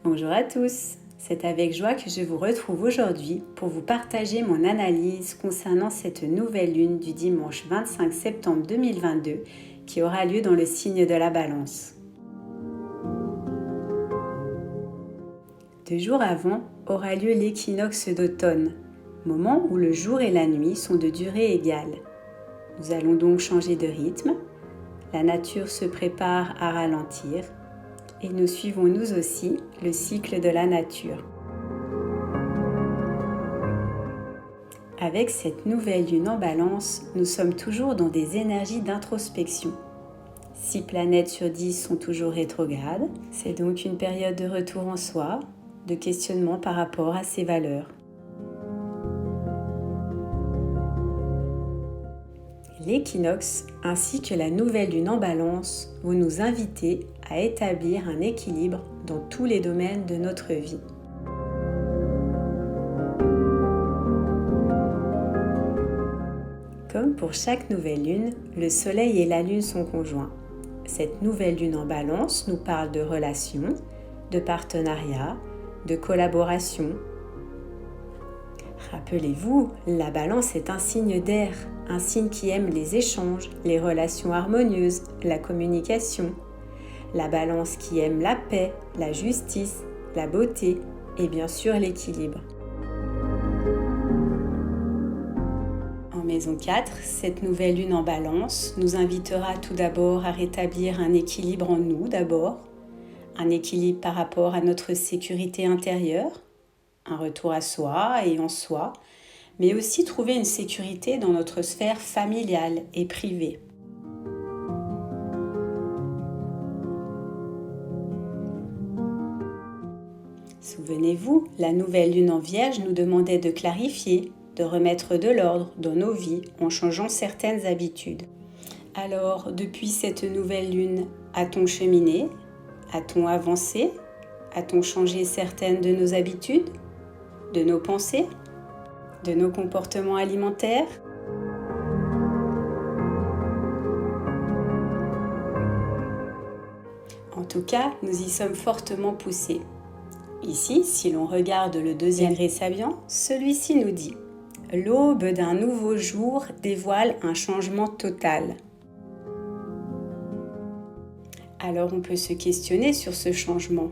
Bonjour à tous, c'est avec joie que je vous retrouve aujourd'hui pour vous partager mon analyse concernant cette nouvelle lune du dimanche 25 septembre 2022 qui aura lieu dans le signe de la Balance. 2 jours avant aura lieu l'équinoxe d'automne, moment où le jour et la nuit sont de durée égale. Nous allons donc changer de rythme, la nature se prépare à ralentir et nous suivons nous aussi le cycle de la nature. Avec cette nouvelle lune en Balance, nous sommes toujours dans des énergies d'introspection. 6 planètes sur 10 sont toujours rétrogrades, c'est donc une période de retour en soi, de questionnement par rapport à ses valeurs. L'équinoxe ainsi que la nouvelle lune en Balance vont nous inviter à établir un équilibre dans tous les domaines de notre vie. Comme pour chaque nouvelle lune, le soleil et la lune sont conjoints. Cette nouvelle lune en Balance nous parle de relations, de partenariat, de collaboration. Rappelez-vous, la Balance est un signe d'air, un signe qui aime les échanges, les relations harmonieuses, la communication. La Balance qui aime la paix, la justice, la beauté et bien sûr l'équilibre. En maison 4, cette nouvelle lune en Balance nous invitera tout d'abord à rétablir un équilibre en nous d'abord, un équilibre par rapport à notre sécurité intérieure, un retour à soi et en soi, mais aussi trouver une sécurité dans notre sphère familiale et privée. Souvenez-vous, la nouvelle lune en Vierge nous demandait de clarifier, de remettre de l'ordre dans nos vies en changeant certaines habitudes. Alors, depuis cette nouvelle lune, a-t-on cheminé? A-t-on avancé? A-t-on changé certaines de nos habitudes? De nos pensées? De nos comportements alimentaires? En tout cas, nous y sommes fortement poussés. Ici, si l'on regarde le deuxième degré Sabian, celui-ci nous dit « L'aube d'un nouveau jour dévoile un changement total ». Alors on peut se questionner sur ce changement.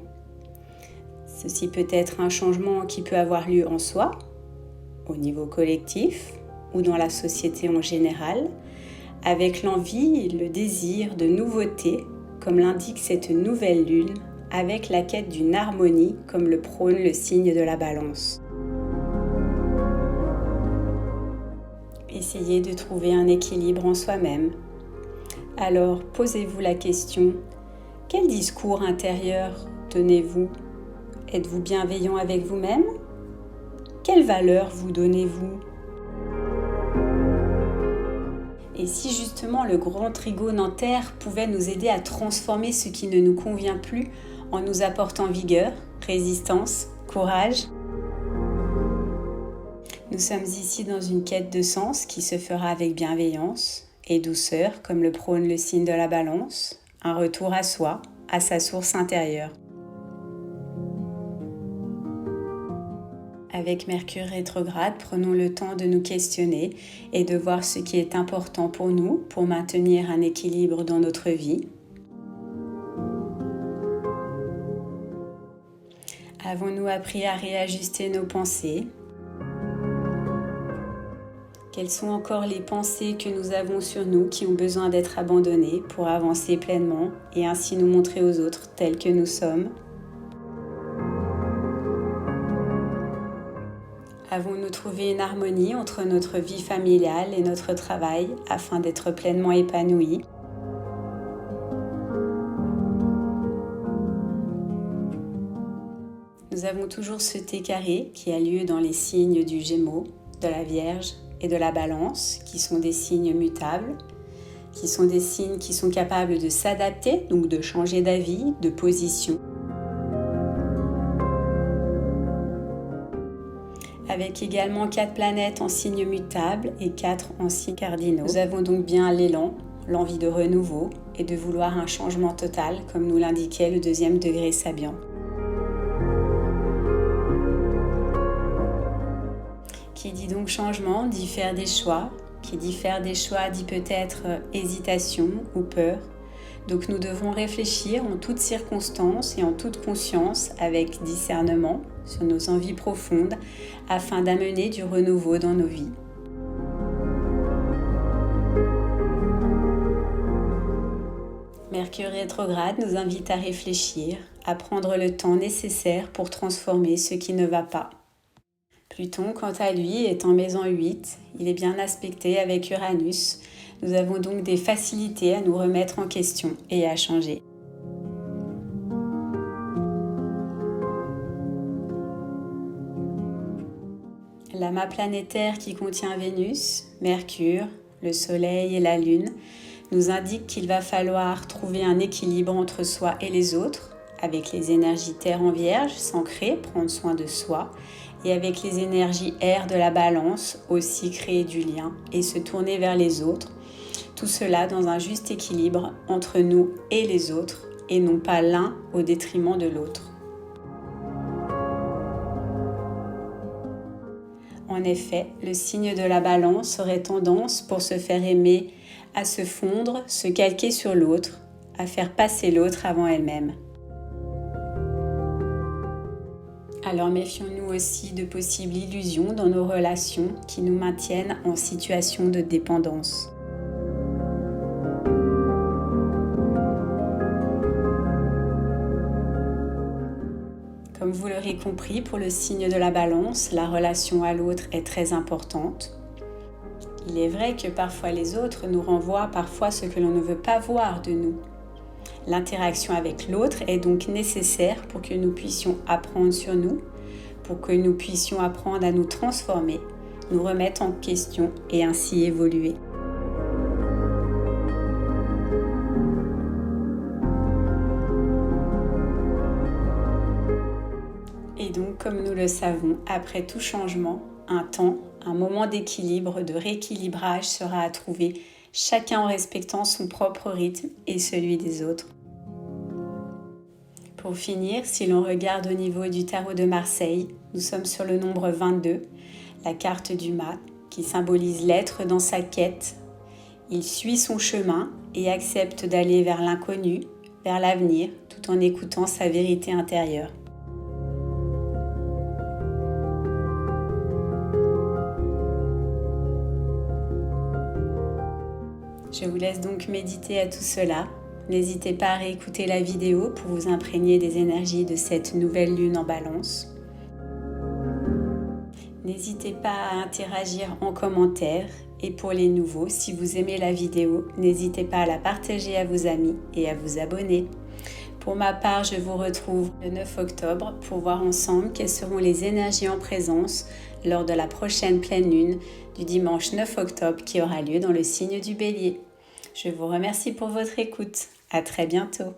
Ceci peut être un changement qui peut avoir lieu en soi, au niveau collectif ou dans la société en général, avec l'envie et le désir de nouveauté, comme l'indique cette nouvelle lune, avec la quête d'une harmonie, comme le prône le signe de la Balance. Essayez de trouver un équilibre en soi-même. Alors, posez-vous la question, quel discours intérieur tenez-vous? Êtes-vous bienveillant avec vous-même? Quelles valeurs vous donnez-vous? Et si justement le grand trigone en terre pouvait nous aider à transformer ce qui ne nous convient plus en nous apportant vigueur, résistance, courage? Nous sommes ici dans une quête de sens qui se fera avec bienveillance et douceur, comme le prône le signe de la Balance, un retour à soi, à sa source intérieure. Avec Mercure rétrograde, prenons le temps de nous questionner et de voir ce qui est important pour nous pour maintenir un équilibre dans notre vie. Avons-nous appris à réajuster nos pensées? Quelles sont encore les pensées que nous avons sur nous qui ont besoin d'être abandonnées pour avancer pleinement et ainsi nous montrer aux autres tels que nous sommes? Avons-nous trouvé une harmonie entre notre vie familiale et notre travail afin d'être pleinement épanouis? Nous avons toujours ce thé carré qui a lieu dans les signes du Gémeaux, de la Vierge et de la Balance, qui sont des signes mutables, qui sont des signes qui sont capables de s'adapter, donc de changer d'avis, de position. Avec également 4 planètes en signes mutables et 4 en signes cardinaux. Nous avons donc bien l'élan, l'envie de renouveau et de vouloir un changement total, comme nous l'indiquait le deuxième degré Sabian. Qui dit donc changement dit faire des choix. Qui dit faire des choix dit peut-être hésitation ou peur. Donc nous devons réfléchir en toutes circonstances et en toute conscience avec discernement sur nos envies profondes afin d'amener du renouveau dans nos vies. Mercure rétrograde nous invite à réfléchir, à prendre le temps nécessaire pour transformer ce qui ne va pas. Pluton, quant à lui, est en maison 8, il est bien aspecté avec Uranus. Nous avons donc des facilités à nous remettre en question et à changer. L'amas planétaire qui contient Vénus, Mercure, le Soleil et la Lune nous indique qu'il va falloir trouver un équilibre entre soi et les autres, avec les énergies Terre en Vierge, s'ancrer, prendre soin de soi, et avec les énergies Air de la Balance, aussi créer du lien et se tourner vers les autres. Tout cela dans un juste équilibre entre nous et les autres, et non pas l'un au détriment de l'autre. En effet, le signe de la Balance aurait tendance, pour se faire aimer, à se fondre, se calquer sur l'autre, à faire passer l'autre avant elle-même. Alors méfions-nous aussi de possibles illusions dans nos relations qui nous maintiennent en situation de dépendance. Comme vous l'aurez compris, pour le signe de la Balance, la relation à l'autre est très importante. Il est vrai que parfois les autres nous renvoient parfois ce que l'on ne veut pas voir de nous. L'interaction avec l'autre est donc nécessaire pour que nous puissions apprendre sur nous, pour que nous puissions apprendre à nous transformer, nous remettre en question et ainsi évoluer. Et donc, comme nous le savons, après tout changement, un moment d'équilibre, de rééquilibrage sera à trouver, chacun en respectant son propre rythme et celui des autres. Pour finir, si l'on regarde au niveau du tarot de Marseille, nous sommes sur le nombre 22, la carte du mât, qui symbolise l'être dans sa quête. Il suit son chemin et accepte d'aller vers l'inconnu, vers l'avenir, tout en écoutant sa vérité intérieure. Je vous laisse donc méditer à tout cela. N'hésitez pas à réécouter la vidéo pour vous imprégner des énergies de cette nouvelle lune en Balance. N'hésitez pas à interagir en commentaire. Et pour les nouveaux, si vous aimez la vidéo, n'hésitez pas à la partager à vos amis et à vous abonner. Pour ma part, je vous retrouve le 9 octobre pour voir ensemble quelles seront les énergies en présence lors de la prochaine pleine lune du dimanche 9 octobre qui aura lieu dans le signe du Bélier. Je vous remercie pour votre écoute. À très bientôt.